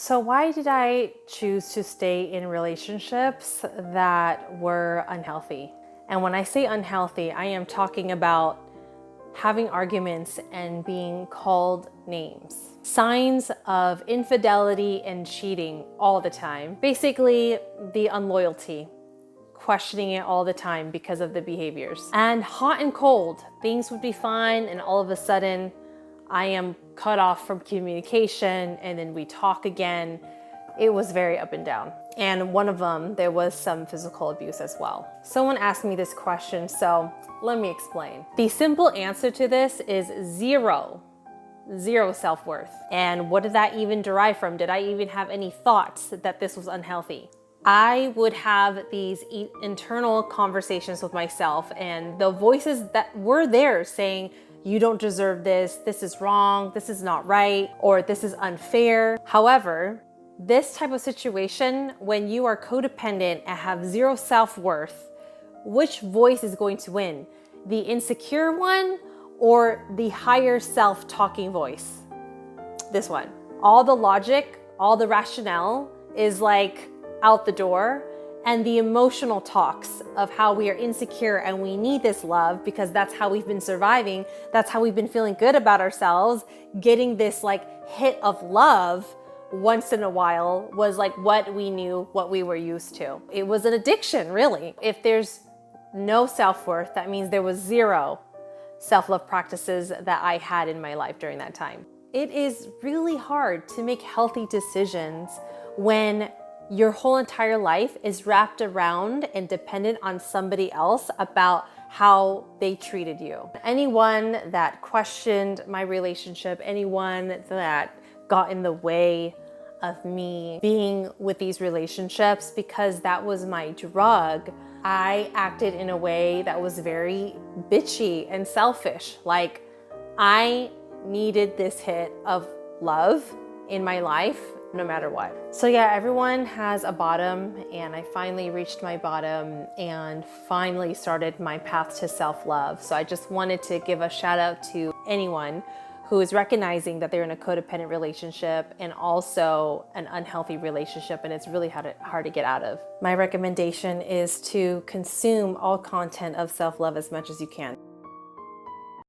So why did I choose to stay in relationships that were unhealthy? And when I say unhealthy, I am talking about having arguments and being called names. Signs of infidelity and cheating all the time. Basically, the unloyalty. Questioning it all the time because of the behaviors. And hot and cold, things would be fine and all of a sudden I am cut off from communication and then we talk again. It was very up and down. And one of them, there was some physical abuse as well. Someone asked me this question, so let me explain. The simple answer to this is zero self-worth. And what did that even derive from? Did I even have any thoughts that this was unhealthy? I would have these internal conversations with myself, and the voices that were there saying, you don't deserve this is wrong, this is not right, or this is unfair. However, this type of situation, when you are codependent and have zero self-worth, which voice is going to win? The insecure one or the higher self talking voice? This one. All the logic, all the rationale is like out the door, and the emotional talks of how we are insecure and we need this love because that's how we've been surviving, that's how we've been feeling good about ourselves, getting this like hit of love once in a while was like what we knew, what we were used to. It was an addiction, really. If there's no self-worth, that means there was zero self-love practices that I had in my life during that time. It is really hard to make healthy decisions when your whole entire life is wrapped around and dependent on somebody else about how they treated you. Anyone that questioned my relationship, anyone that got in the way of me being with these relationships because that was my drug, I acted in a way that was very bitchy and selfish. Like, I needed this hit of love in my life no matter what. So yeah, everyone has a bottom, and I finally reached my bottom and finally started my path to self-love. So I just wanted to give a shout out to anyone who is recognizing that they're in a codependent relationship and also an unhealthy relationship, and it's really hard to get out of. My recommendation is to consume all content of self-love as much as you can.